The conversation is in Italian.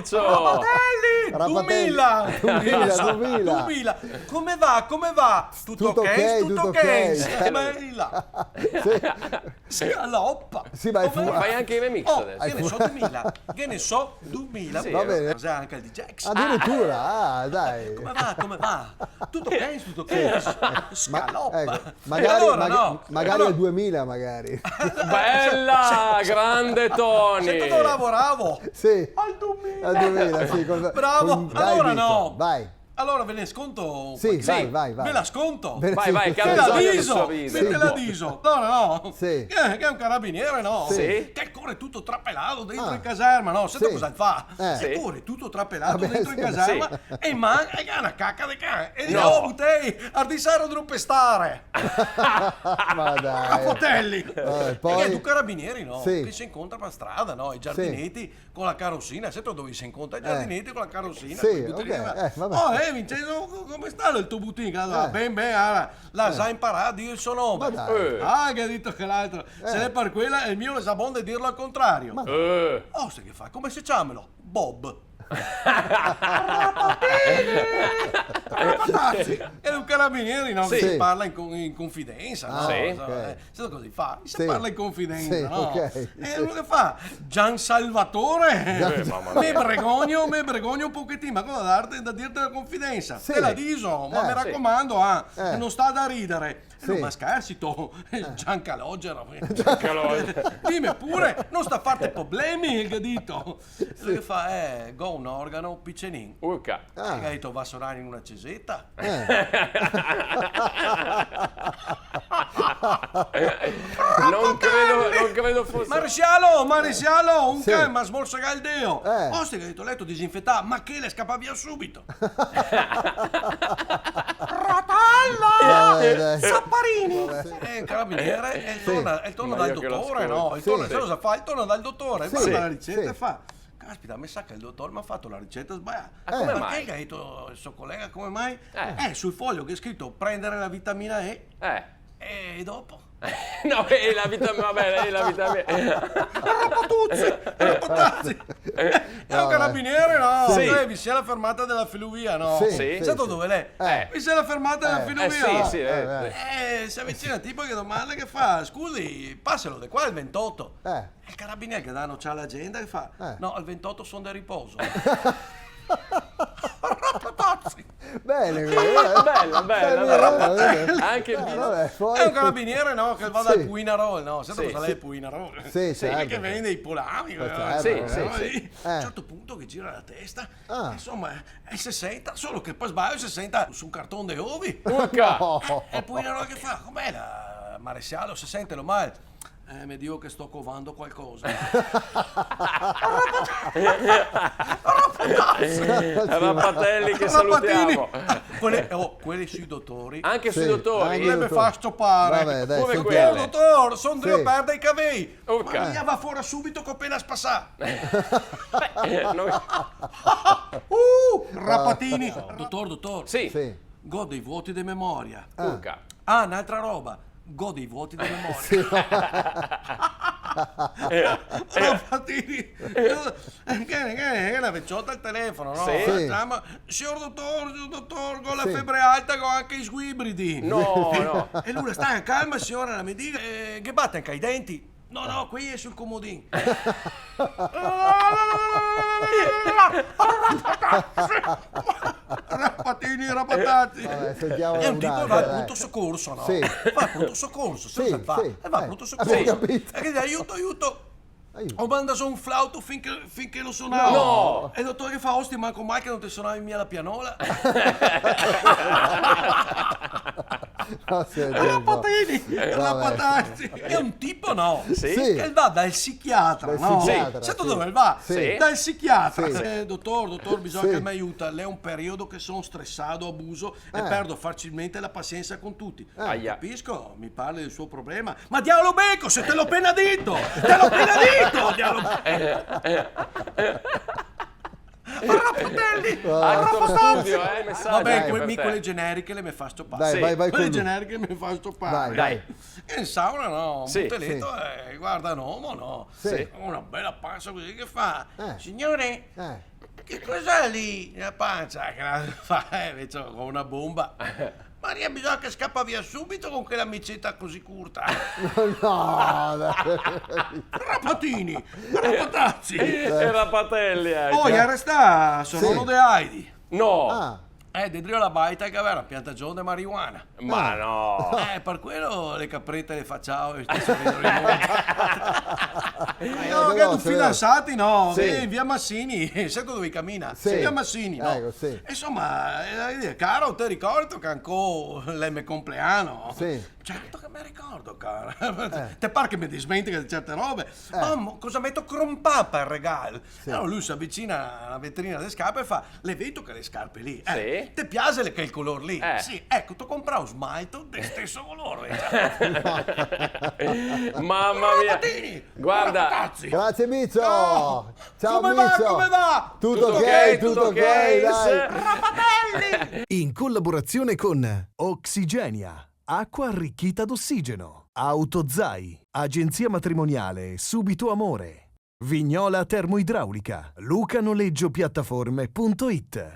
Ciccio! Rapatelli! 2000! Come va? Tutto ok? Bella! Scaloppa! Sì, ma Fai anche i remix adesso. Che ne so, 2000. Sì, va bene. Cos'è anche il di Jax? Addirittura, dai. Come va? Tutto ok? Scaloppa! Ecco, magari Allora, al 2000, magari. Bella! Grande Tony! sai dove lavoravo? Sì. Al 2000! Al 2000, sì. Bravo! Allora Vito, no! Vai. Allora ve ne sconto? Sì, qualche- vai. Ve la sconto? Vai, che ha Te la bisogno del diso! suo avviso. Te la diso! No! Sì. Che è un carabiniere, no? Sì. Che corre tutto trapelato dentro in caserma, no? Senta Sì. cosa fa? Sì. Corre tutto trapelato Vabbè, dentro in sì, caserma e manca e ha una cacca di cane. E dice, oh, butei, ardissaro di pestare! Ma dai. Cappotelli! Poi- Perché tu carabinieri, no? Sì. Che si incontra per strada, no? I giardinetti con la carrozzina. Sai tu dove si incontra? I giardinetti con la carrozzina. Sì, con i buttini, ok, vabbè. Oh, Vincenzo, come sta il tuo boutique? Allora, allora, la sa imparare a dire il suo nome. Ma dai. Che ha detto che l'altro. Se è per quella, il mio le sa buono di dirlo al contrario. Oh, sai che fa? Come si chiamano? Bob. Rapatazzi. È un carabinieri, no? Che Sì. si parla in confidenza, no? Sì. Ok. Sai cosa si fa? Si Sì. parla in confidenza, Sì, no? ok. E uno che fa? Gian Salvatore. mamma mia. Me vergogno un pochettino, ma cosa da dirti la confidenza? Sì. Te la diso, ma mi Sì. raccomando, non sta da ridere. Sì. Non ma scherzi, Gian Calogero. Calogero. Dimmi pure, non sta a farti problemi il gadito. Che fa? Go un organo piccenin. Urca. Il gadito va a suonare in una cesetta. Non credo fosse... Maresciallo, un Sì. cane ma smorsa Galdeo. Eh. Oh, stai gadito letto disinfettato, ma che le scappa via subito. Dai. Sapparini! È un carabiniere e il torno Ma dal io che lo dottore, ascolto. no? Il torno, sai cosa fa? Il torno dal dottore, Sì. guarda la ricetta Sì. e fa. Caspita, mi sa che il dottore mi ha fatto la ricetta sbagliata. come Perché mai? che ha detto il suo collega, come mai? Eh. Sul foglio che è scritto prendere la vitamina E Eh. e dopo. No, è la vitamina... Vabbè, è la vitamina... Rapatazzi! È un carabiniere, no? Sì. Vi sia la fermata della Filuvia, no? Sì. Sì. Sai dove l'è? Vi sia la fermata della Filuvia. Sì. Si avvicina il tipo che domanda che fa, scusi, passalo da qua al 28. Eh. Il carabiniere che danno c'ha l'agenda che fa, no, al 28 sono da riposo. Rapatazzi! Bene, bella. Anche il vino. vabbè, poi- È un carabiniere, no? Che va Sì. dal Puinarol, no? Sai Sì, cosa sì. è il Puinarol? Sì, certo. Che vende i polami. certo, Sì, no? sì. A un certo punto che gira la testa, Ah. insomma, è 60, solo che poi sbaglio 60 su un cartone di ovi. Urca. E il Puinarol che fa? Com'è la maresciallo? Se sente lo male. Mi dico che sto covando qualcosa. Rappatelli che salutiamo. Quelli sui dottori. Anche Sì, sui dottori. anche- E mi fa stoppare. Vabbè, dai, Come sentiamo. quelle. Dottor, sono due Sì. perde i cavelli. Urca. Ma via va fuori subito che ho appena spassato. Noi- Rapatini. Dottor. Sì. Sì. Gode i vuoti di memoria. Urca. Un'altra roba. Gode i vuoti di memoria. Rapatini. Che la vecciotta al telefono, no? Sì. Chiama, signor dottor, con la Sì. febbre alta con anche i sguibridi. No. E lui sta calma, signora, mi dica che batte anche i denti. No, qui è sul comodino. Rapatazzi. Vabbè, sentiamo È un tipo che va un'altra, al dai. pronto soccorso, no? Sì. Va al pronto soccorso, Sì, cosa fa? sì. E va al pronto Abbiamo soccorso. capito. E che dice, aiuto. Aiuto. Ho mandato un flauto finché lo suonavo. No. E il dottore che fa, osti, manco mai che non ti suonavi mia la pianola. No, senti un po'. Rapatini, rapatazzi. È un tipo, no? Sì. Sì. Che va dal psichiatra, Dal no? psichiatra, Sai sì. dove va? Sì. Dal psichiatra. Sì. Dottor, bisogna Sì. che mi aiuta. Lei è un periodo che sono stressato, abuso e perdo facilmente la pazienza con tutti. Aia. Capisco, mi parli del suo problema. Ma diavolo becco, se te l'ho appena detto! Te l'ho appena detto! Diavolo... Rapatelli! Actor studio, messaggio. Vabbè, anche per te. quelle generiche le mi fa stoppare. Dai, Sì. vai Quelle con... generiche mi fa stoppare. Dai. E in sauna no, un Sì. butelletto, guarda, no. Sì. Una bella pancia così che fa. Eh. Signore, che cos'è lì? La pancia che la fa, invece con una bomba. Maria, bisogna che scappa via subito con quella micetta così curta. No, dai. Rapatini, rapatazzi. E Rapatelli, ecco. Poi arresta Sorono de Heidi. No, Ah, Dentro la baita che aveva una piantagione di marijuana. ma no. Per quello le caprette le facciamo e sto vedono i No, veloce, che tu fidanzati, no, Sì. in via Massini, sai dove cammina? Sì. Via Massini, no? Ecco, sì. Insomma, caro, ti ricordo che ancora l'M compleanno? Sì. Certo che mi ricordo, cara. Te pare che mi dismentica di certe robe. Ma cosa metto crompà per regalo? Allora lui si avvicina alla vetrina delle scarpe e fa, le vedo che le scarpe lì. Sì. Ti piace che il colore lì? Sì. Ecco, ti compra un smalto del stesso colore. Mamma mia. Rapatini, Guarda, rapatazzi. grazie Mizzo. No. Ciao Come va, Mizzo. come va? Tutto ok, tutto ok, dai. Rapatelli! In collaborazione con Oxigenia, acqua arricchita d'ossigeno, Autozai, agenzia matrimoniale Subito Amore, Vignola Termoidraulica, lucanoleggiopiattaforme.it.